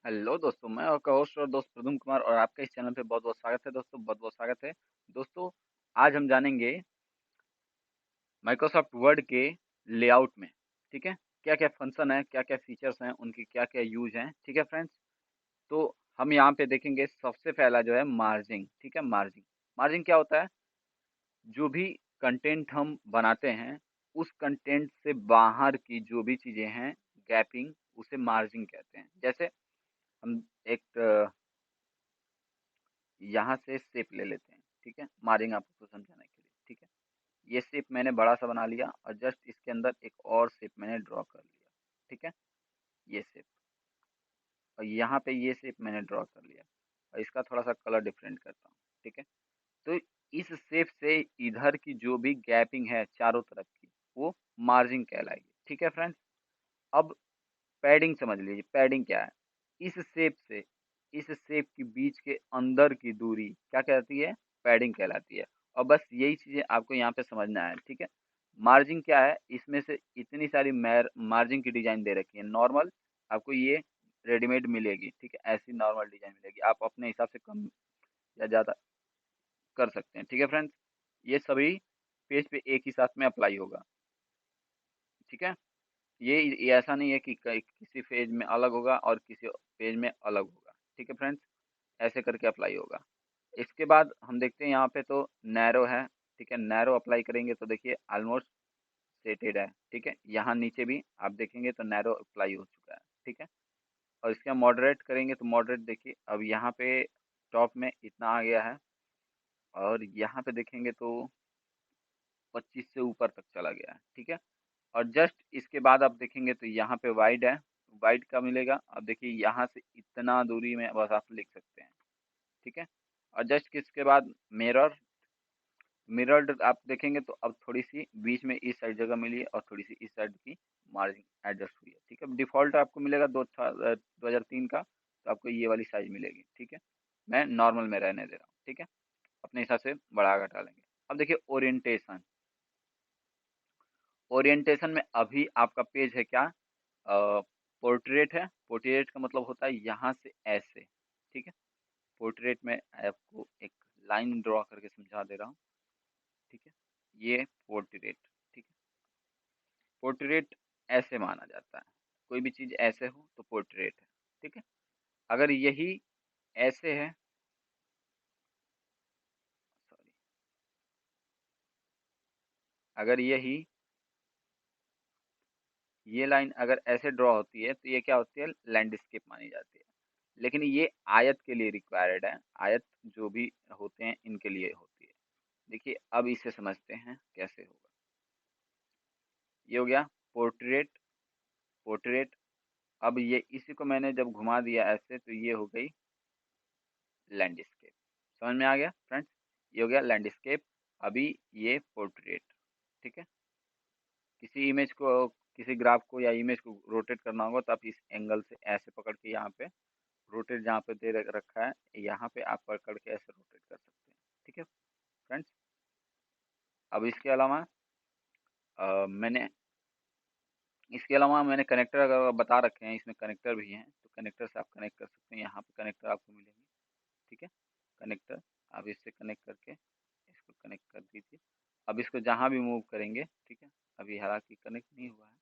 Hello दोस्तों, मैं आपका होस्ट और दोस्त प्रदुम कुमार और आपका इस चैनल पे बहुत बहुत स्वागत है दोस्तों। बहुत बहुत स्वागत है दोस्तों। आज हम जानेंगे माइक्रोसॉफ्ट वर्ड के लेआउट में। ठीक है, क्या क्या फंक्शन है, क्या क्या फीचर्स हैं, उनकी क्या क्या यूज हैं। ठीक है फ्रेंड्स, तो हम यहाँ पे देखेंगे सबसे पहला जो है मार्जिंग। ठीक है, मार्जिंग मार्जिंग क्या होता है? जो भी कंटेंट हम बनाते हैं उस कंटेंट से बाहर की जो भी चीज़ें हैं, गैपिंग, उसे मार्जिंग कहते हैं। जैसे हम एक यहाँ से शेप ले लेते हैं। ठीक है, मारेंगे आपको समझाने के लिए। ठीक है, ये शेप मैंने बड़ा सा बना लिया और जस्ट इसके अंदर एक और शेप मैंने ड्रॉ कर लिया। ठीक है, ये शेप, और यहाँ पे ये शेप मैंने ड्रॉ कर लिया और इसका थोड़ा सा कलर डिफरेंट करता हूँ। ठीक है, तो इस शेप से इधर की जो भी गैपिंग है चारों तरफ की, वो मार्जिंग कहलाएगी। ठीक है फ्रेंड्स, अब पैडिंग समझ लीजिए। पैडिंग क्या है? इस शेप से इस शेप के बीच के अंदर की दूरी क्या कहलाती है? पैडिंग कहलाती है। और बस यही चीजें आपको यहाँ पे समझना है। ठीक है, मार्जिंग क्या है? इसमें से इतनी सारी मार्जिंग की डिजाइन दे रखी है। नॉर्मल आपको ये रेडीमेड मिलेगी। ठीक है, ऐसी नॉर्मल डिजाइन मिलेगी, आप अपने हिसाब से कम या ज्यादा कर सकते हैं। ठीक है फ्रेंड्स, ये सभी पेज पे एक ही साथ में अप्लाई होगा। ठीक है, ये ऐसा नहीं है कि किसी पेज में अलग होगा और किसी पेज में अलग होगा। ठीक है फ्रेंड्स, ऐसे करके अप्लाई होगा। इसके बाद हम देखते हैं यहाँ पे तो नैरो है। ठीक है, नैरो अप्लाई करेंगे तो देखिए ऑलमोस्ट सेटेड है। ठीक है, यहाँ नीचे भी आप देखेंगे तो नैरो अप्लाई हो चुका है। ठीक है, और इसका मॉडरेट करेंगे तो मॉडरेट देखिए अब यहाँ पे टॉप में इतना आ गया है, और यहाँ पे देखेंगे तो 25 से ऊपर तक चला गया है। ठीक है, और जस्ट इसके बाद आप देखेंगे तो यहाँ पे वाइड है। वाइड का मिलेगा, अब देखिए यहाँ से इतना दूरी में बस आप लिख सकते हैं। ठीक है, और जस्ट इसके बाद मिरर, मिरर्ड आप देखेंगे तो अब थोड़ी सी बीच में इस साइड जगह मिली है और थोड़ी सी इस साइड की मार्जिन एडजस्ट हुई है। ठीक है, डिफॉल्ट आपको मिलेगा 2003 का, तो आपको ये वाली साइज मिलेगी। ठीक है, मैं नॉर्मल में रहने दे रहा हूँ। ठीक है, अपने हिसाब से बढ़ा घटा लेंगे। अब देखिए ओरिएंटेशन। ओरिएंटेशन में अभी आपका पेज है क्या? पोर्ट्रेट है। पोर्ट्रेट का मतलब होता है यहाँ से ऐसे। ठीक है, पोर्ट्रेट में आपको एक लाइन ड्रॉ करके समझा दे रहा हूँ। ठीक है, ये पोर्ट्रेट। ठीक है, पोर्ट्रेट ऐसे माना जाता है, कोई भी चीज ऐसे हो तो पोर्ट्रेट है। ठीक है, अगर यही ऐसे है, सॉरी, अगर यही ये लाइन अगर ऐसे ड्रॉ होती है तो ये क्या होती है? लैंडस्केप मानी जाती है। लेकिन ये आयत के लिए रिक्वायर्ड है। आयत जो भी होते हैं इनके लिए होती है। देखिए अब इसे समझते हैं कैसे होगा। ये हो गया पोर्ट्रेट। पोर्ट्रेट, अब ये इसी को मैंने जब घुमा दिया ऐसे तो ये हो गई लैंडस्केप। समझ में आ गया फ्रेंड्स? ये हो गया लैंडस्केप। अभी ये पोर्ट्रेट। ठीक है, किसी इमेज को, किसी ग्राफ को या इमेज को रोटेट करना होगा तो आप इस एंगल से ऐसे पकड़ के यहाँ पे रोटेट, जहाँ पे दे रखा है यहाँ पे आप पकड़ के ऐसे रोटेट कर सकते हैं। ठीक है फ्रेंड्स, अब मैंने इसके अलावा मैंने कनेक्टर अगर बता रखे हैं, इसमें कनेक्टर भी हैं तो कनेक्टर से आप कनेक्ट कर सकते हैं। यहाँ पे कनेक्टर आपको मिलेंगे। ठीक है, कनेक्टर आप इससे कनेक्ट करके इसको कनेक्ट कर दीजिए। अब इसको जहाँ भी मूव करेंगे, ठीक है, अभी हालांकि कनेक्ट नहीं हुआ है,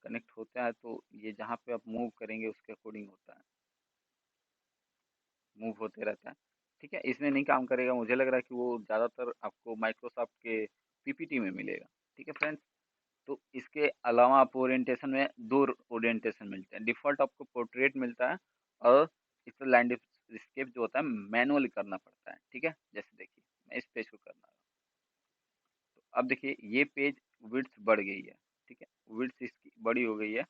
कनेक्ट होता है तो ये जहाँ पे आप मूव करेंगे उसके अकॉर्डिंग होता है, मूव होते रहता है। ठीक है, इसमें नहीं काम करेगा, मुझे लग रहा है कि वो ज़्यादातर आपको माइक्रोसॉफ्ट के पीपीटी में मिलेगा। ठीक है फ्रेंड्स, तो इसके अलावा आप ओरिएंटेशन में दो ओरिएंटेशन मिलते हैं। डिफ़ॉल्ट आपको पोर्ट्रेट मिलता है, और इस लैंडस्केप जो होता है मैनुअली करना पड़ता है। ठीक है, जैसे देखिए मैं इस पेज को करना है तो अब देखिए ये पेज विड्थ बढ़ गई है। ठीक है, विड्थ इसकी बड़ी हो गई है,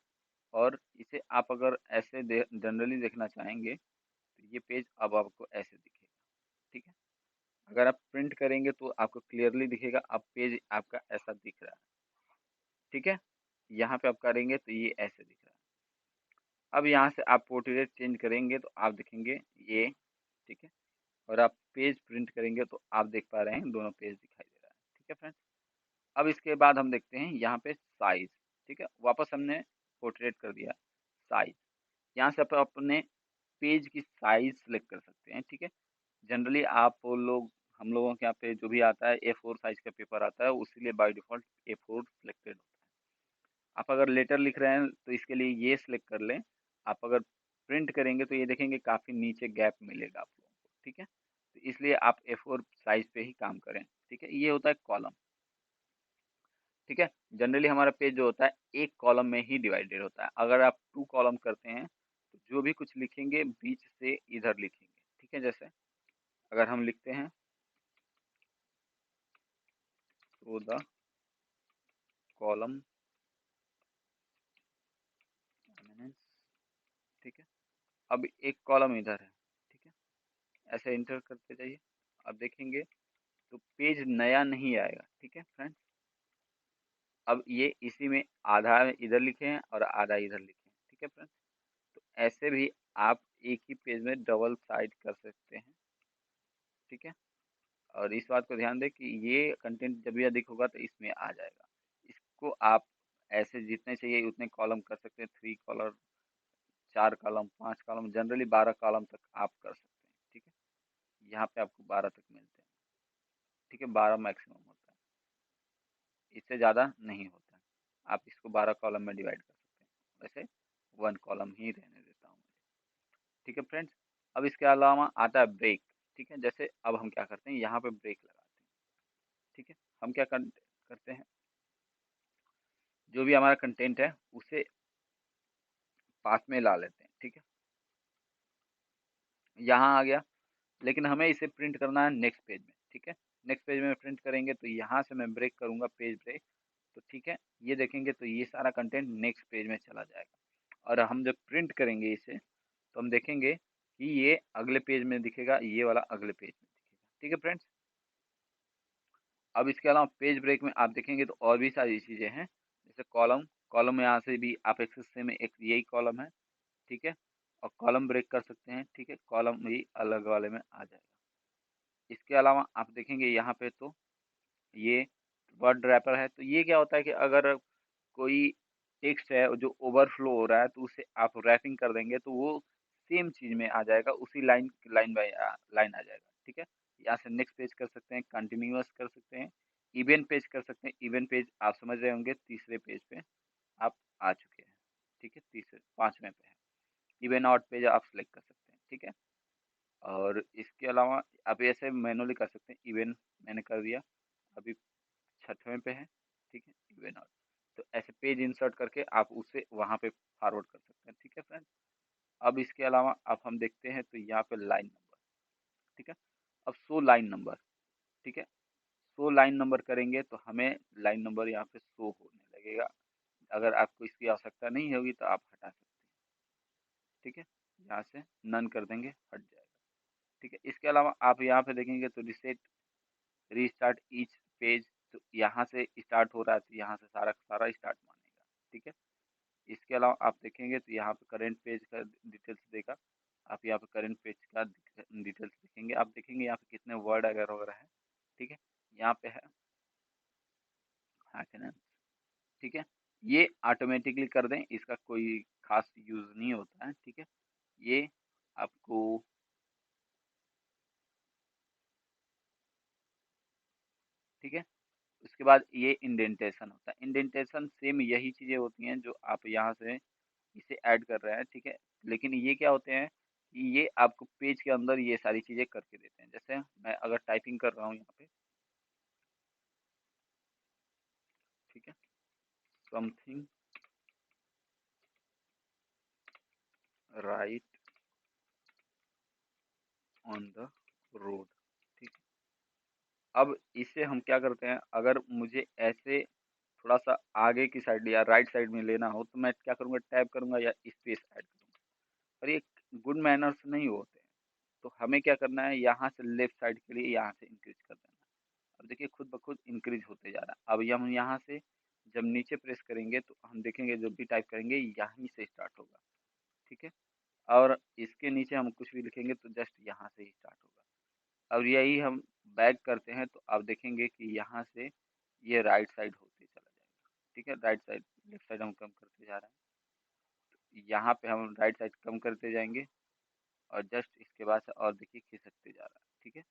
और इसे आप अगर ऐसे जनरली देखना चाहेंगे तो ये पेज अब आपको ऐसे दिखेगा। ठीक है, अगर आप प्रिंट करेंगे तो आपको क्लियरली दिखेगा। अब पेज आपका ऐसा दिख रहा है। ठीक है, यहाँ पे आप करेंगे तो ये ऐसे दिख रहा है। अब यहाँ से आप पोर्ट्रेट चेंज करेंगे तो आप देखेंगे ये। ठीक है, और आप पेज प्रिंट करेंगे तो आप देख पा रहे हैं दोनों पेज दिखाई दे रहा है। ठीक है फ्रेंड्स, अब इसके बाद हम देखते हैं यहाँ पे साइज। ठीक है, वापस हमने पोर्ट्रेट कर दिया। साइज, यहाँ से आप अपने पेज की साइज सेलेक्ट कर सकते हैं, ठीक है। जनरली आप लोग हम लोगों के यहाँ पे जो भी आता है A4 साइज का पेपर आता है, उसीलिए बाय डिफ़ॉल्ट A4 सिलेक्टेड होता है। आप अगर लेटर लिख रहे हैं तो इसके लिए ये सिलेक्ट कर लें। आप अगर प्रिंट करेंगे तो ये देखेंगे काफ़ी नीचे गैप मिलेगा आप लोगों को, ठीक है। तो इसलिए आप A4 साइज पे ही काम करें, ठीक है। ये होता है कॉलम, ठीक है। जनरली हमारा पेज जो होता है एक कॉलम में ही डिवाइडेड होता है। अगर आप 2 कॉलम करते हैं तो जो भी कुछ लिखेंगे बीच से इधर लिखेंगे, ठीक है। जैसे अगर हम लिखते हैं तो द कॉलम एमिनेंस, ठीक है। अब एक कॉलम इधर है, ठीक है। ऐसे इंटर करते जाइए, अब देखेंगे तो पेज नया नहीं आएगा, ठीक है फ्रेंड्स। अब ये इसी में आधा इधर लिखे हैं और आधा इधर लिखे हैं, ठीक है फ्रेंड्स। तो ऐसे भी आप एक ही पेज में डबल साइड कर सकते हैं, ठीक है। और इस बात को ध्यान दें कि ये कंटेंट जब भी अधिक होगा तो इसमें आ जाएगा। इसको आप ऐसे जितने चाहिए उतने कॉलम कर सकते हैं, 3 column, 4 column, 5 column, generally 12 column तक आप कर सकते हैं, ठीक है। यहाँ पे आपको 12 तक मिलते हैं, ठीक है। 12 मैक्सिमम होता है, इससे ज़्यादा नहीं होता है। आप इसको 12 कॉलम में डिवाइड कर सकते हैं। वैसे 1 कॉलम ही रहने देता हूँ मैं, ठीक है फ्रेंड्स। अब इसके अलावा आता है ब्रेक, ठीक है। जैसे अब हम क्या करते हैं, यहाँ पे ब्रेक लगाते हैं, ठीक है। हम क्या करते हैं, जो भी हमारा कंटेंट है उसे पास में ला लेते हैं, ठीक है। यहाँ आ गया, लेकिन हमें इसे प्रिंट करना है नेक्स्ट पेज में, ठीक है। नेक्स्ट पेज में प्रिंट करेंगे तो यहाँ से मैं ब्रेक करूँगा, पेज ब्रेक, तो ठीक है। ये देखेंगे तो ये सारा कंटेंट नेक्स्ट पेज में चला जाएगा। और हम जब प्रिंट करेंगे इसे तो हम देखेंगे कि ये अगले पेज में दिखेगा, ये वाला अगले पेज में दिखेगा, ठीक है फ्रेंड्स। अब इसके अलावा पेज ब्रेक में आप देखेंगे तो और भी सारी चीज़ें हैं, जैसे कॉलम। कॉलम में यहाँ से भी आप एक्सेस से में एक यही कॉलम है, ठीक है। और कॉलम ब्रेक कर सकते हैं, ठीक है। कॉलम भी अलग वाले में आ जाएगा। इसके अलावा आप देखेंगे यहाँ पे तो ये वर्ड रैपर है। तो ये क्या होता है कि अगर कोई टेक्स्ट है जो ओवरफ्लो हो रहा है तो उसे आप रैपिंग कर देंगे तो वो सेम चीज़ में आ जाएगा, उसी लाइन लाइन बाय लाइन आ जाएगा, ठीक है। यहाँ से नेक्स्ट पेज कर सकते हैं, कंटिन्यूअस कर सकते हैं, इवन पेज कर सकते हैं। इवन पेज आप समझ रहे होंगे, तीसरे पेज पे आप आ चुके हैं, ठीक है। तीसरे 5वें पे है। इवन ऑड पेज आप सेलेक्ट कर सकते हैं, ठीक है। और इसके अलावा आप ऐसे मैनुअली कर सकते हैं। इवन मैंने कर दिया, अभी 6वें पे है, ठीक है। इवन ऑड, तो ऐसे पेज इंसर्ट करके आप उसे वहाँ पे फॉरवर्ड कर सकते हैं, ठीक है फ्रेंड्स। अब इसके अलावा अब हम देखते हैं तो यहाँ पे लाइन नंबर, ठीक है। अब शो लाइन नंबर, ठीक है। शो लाइन नंबर करेंगे तो हमें लाइन नंबर यहाँ पे शो होने लगेगा। अगर आपको इसकी आवश्यकता नहीं होगी तो आप हटा सकते हैं, ठीक है। यहाँ से नन कर देंगे, हट जाएगा, ठीक है। इसके अलावा आप यहाँ पे देखेंगे तो रिसेट रीस्टार्ट ईच पेज, तो यहाँ से स्टार्ट हो रहा है तो यहाँ से सारा सारा स्टार्ट मानेगा, ठीक है। इसके अलावा आप देखेंगे तो यहाँ पे करेंट पेज का डिटेल्स देगा। आप यहाँ पे करेंट पेज का डिटेल्स देखेंगे, आप देखेंगे यहाँ पे कितने वर्ड अगर वगैरह है, ठीक है। यहाँ पे है हाँ, ठीक है। ये ऑटोमेटिकली कर दें, इसका कोई खास यूज़ नहीं होता है, ठीक है। ये आपको, ठीक है। उसके बाद ये इंडेंटेशन होता है। इंडेंटेशन सेम यही चीज़ें होती हैं जो आप यहाँ से इसे ऐड कर रहे हैं, ठीक है। लेकिन ये क्या होते हैं कि ये आपको पेज के अंदर ये सारी चीज़ें करके देते हैं। जैसे मैं अगर टाइपिंग कर रहा हूँ यहाँ पे, ठीक है, something right on the road, ठीक है। अब इसे हम क्या करते हैं, अगर मुझे ऐसे थोड़ा सा आगे की साइड या राइट साइड में लेना हो तो मैं क्या करूँगा, टैप करूँगा या स्पेस ऐड करूँगा। और ये गुड मैनर्स नहीं होते हैं। तो हमें क्या करना है, यहाँ से लेफ्ट साइड के लिए यहाँ से इंक्रीज कर देना है। अब देखिए खुद ब खुद इंक्रीज होते जा रहा है। अब ये हम यहाँ से जब नीचे प्रेस करेंगे तो हम देखेंगे जब भी टाइप करेंगे यहीं से स्टार्ट होगा, ठीक है। और इसके नीचे हम कुछ भी लिखेंगे तो जस्ट यहाँ से ही स्टार्ट होगा। अब यही हम बैक करते हैं तो आप देखेंगे कि यहाँ से ये राइट साइड होते चला जाएगा, ठीक है। राइट साइड लेफ्ट साइड हम कम करते जा रहे हैं। यहाँ पे हम राइट साइड कम करते जाएंगे और जस्ट इसके बाद से और देखिए खिसकते जा रहा है, ठीक है।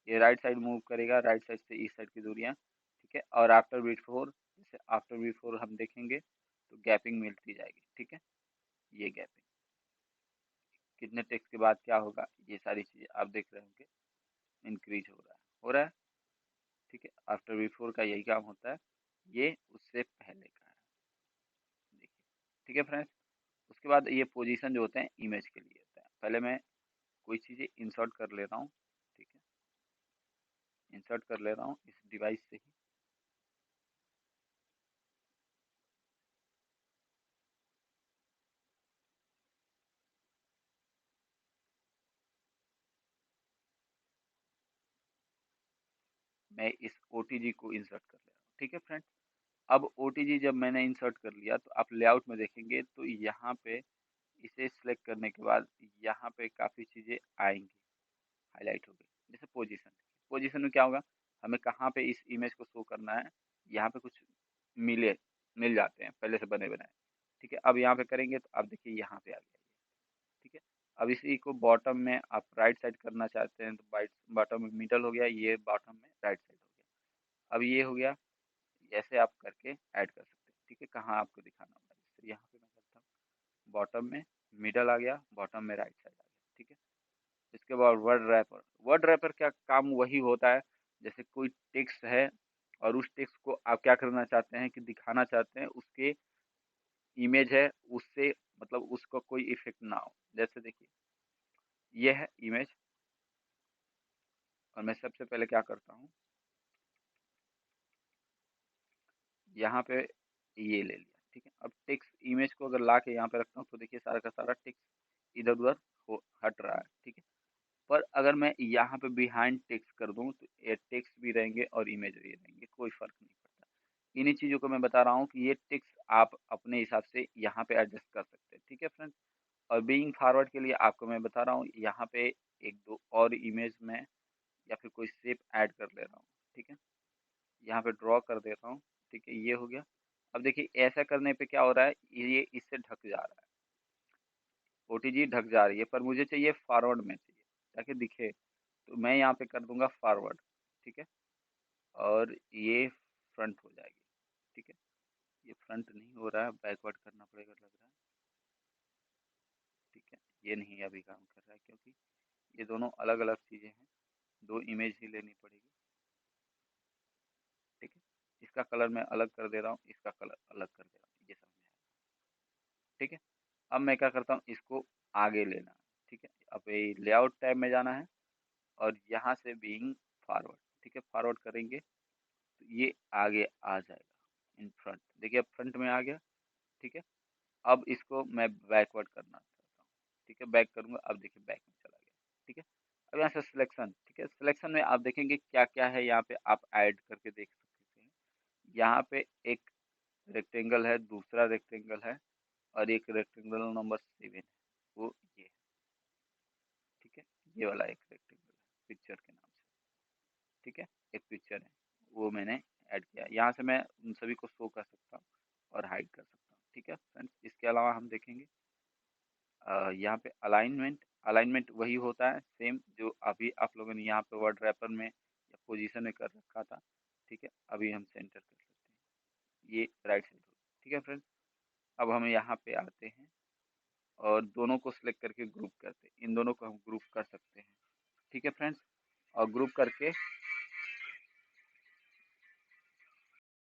ये राइट साइड मूव करेगा, राइट साइड से ईस्ट साइड की दूरियां, ठीक है। और आफ्टर बीट 4, जैसे आफ्टर बीट 4 हम देखेंगे तो गैपिंग मिलती जाएगी, ठीक है। ये गैपिंग कितने टेक्स्ट के बाद क्या होगा, ये सारी चीजें आप देख रहे होंगे, इंक्रीज हो रहा है, ठीक है। आफ्टर बीट 4 का यही काम होता है, ये उससे पहले का है, देखिए, ठीक है फ्रेंड्स। उसके बाद ये पोजीशन जो होते हैं इमेज के लिए होता है। पहले मैं कोई चीज़ें इंसर्ट कर ले रहा हूँ, ठीक है। इंसर्ट कर ले रहा हूँ इस डिवाइस से ही। मैं इस ओटीजी को इंसर्ट कर ले रहा हूँ, ठीक है फ्रेंड्स। अब ओटीजी जब मैंने इंसर्ट कर लिया तो आप लेआउट में देखेंगे तो यहाँ पे इसे सिलेक्ट करने के बाद यहाँ पे काफ़ी चीज़ें आएंगी, हाईलाइट हो गई। जैसे पोजीशन, पोजीशन में क्या होगा, हमें कहाँ पे इस इमेज को शो करना है, यहाँ पे कुछ मिले मिल जाते हैं पहले से बने बनाए, ठीक है। अब यहाँ पे करेंगे तो आप देखिए यहाँ पे आ गया, ठीक है। अब इसी को बॉटम में आप राइट साइड करना चाहते हैं तो बाइट बॉटम में मिडल हो गया, ये बॉटम में राइट साइड हो गया। अब ये हो गया, ऐसे आप करके ऐड कर सकते हैं, ठीक है। कहाँ आपको दिखाना होगा, जैसे यहाँ पे मैं करता हूँ, बॉटम में मिडल आ गया, बॉटम में राइट साइड आ गया, ठीक है। इसके बाद वर्ड रैपर, वर्ड रैपर का काम वही होता है, जैसे कोई टेक्स्ट है और उस टेक्स्ट को आप क्या करना चाहते हैं कि दिखाना चाहते हैं, उसके इमेज है उससे, मतलब उसका कोई इफेक्ट ना हो। जैसे देखिए ये है इमेज, और मैं सबसे पहले क्या करता हूँ, यहाँ पे ये ले लिया, ठीक है। अब टेक्स्ट इमेज को अगर ला के यहाँ पे रखता हूँ तो देखिए सारा का सारा टेक्स्ट इधर उधर हो हट रहा है, ठीक है। पर अगर मैं यहाँ पे बिहाइंड टेक्स्ट कर दूँ तो ये टेक्स्ट भी रहेंगे और इमेज भी रहेंगे, कोई फर्क नहीं पड़ता। इन्हीं चीज़ों को मैं बता रहा हूँ कि ये टेक्स्ट आप अपने हिसाब से यहाँ पे एडजस्ट कर सकते हैं, ठीक है फ्रेंड्स। और बीइंग फॉरवर्ड के लिए आपको मैं बता रहा हूँ, यहाँ पे एक दो और इमेज में या फिर कोई शेप ऐड कर ले रहा हूँ, ठीक है। यहाँ पे ड्रॉ कर देता हूँ, ठीक है। ये हो गया। अब देखिए ऐसा करने पे क्या हो रहा है, ये इससे ढक जा रहा है, ओटीजी ढक जा रही है, पर मुझे चाहिए फॉरवर्ड में चाहिए ताकि दिखे, तो मैं यहाँ पे कर दूंगा फॉरवर्ड, ठीक है। और ये फ्रंट हो जाएगी, ठीक है। ये फ्रंट नहीं हो रहा है, बैकवर्ड करना पड़ेगा लग रहा है, ठीक है। ये नहीं अभी काम कर रहा है क्योंकि ये दोनों अलग अलग चीज़ें हैं, दो इमेज ही लेनी पड़ेगी, ठीक है। इसका कलर मैं अलग कर दे रहा हूँ, इसका कलर अलग कर दे रहा हूँ, ये समझ में आया, ठीक है। अब मैं क्या करता हूँ, इसको आगे लेना है, ठीक है। अब ये लेआउट टैब में जाना है और यहाँ से बीइंग फॉरवर्ड, ठीक है। फॉरवर्ड करेंगे तो ये आगे आ जाएगा इन फ्रंट, देखिए अब फ्रंट में आ गया, ठीक है। अब इसको मैं बैकवर्ड करना चाहता हूँ, ठीक है। बैक करूँगा, अब देखिए बैक में चला गया, ठीक है। अब यहाँ से सिलेक्शन, ठीक है। सिलेक्शन में आप देखेंगे क्या क्या है, यहाँ पे आप ऐड करके देख सकते हैं। यहाँ पे एक रेक्टेंगल है, दूसरा रेक्टेंगल है, और एक रेक्टेंगल नंबर 7 है, वो ये है, ठीक है। ये वाला एक रेक्टेंगल है पिक्चर के नाम से, ठीक है। एक पिक्चर है, वो मैंने ऐड किया, यहाँ से मैं उन सभी को शो कर सकता हूँ और हाइड कर सकता हूँ, ठीक है फ्रेंड्स। इसके अलावा हम देखेंगे यहाँ पे अलाइनमेंट, अलाइनमेंट वही होता है सेम जो अभी आप लोगों ने यहाँ पे वर्ड रैपर में या पोजीशन में कर रखा था, ठीक है। अभी हम सेंटर कर सकते हैं, ये राइट साइड हो, ठीक है फ्रेंड्स। अब हम यहाँ पे आते हैं और दोनों को सिलेक्ट करके ग्रुप करते हैं, इन दोनों को हम ग्रुप कर सकते हैं, ठीक है फ्रेंड्स। और ग्रुप करके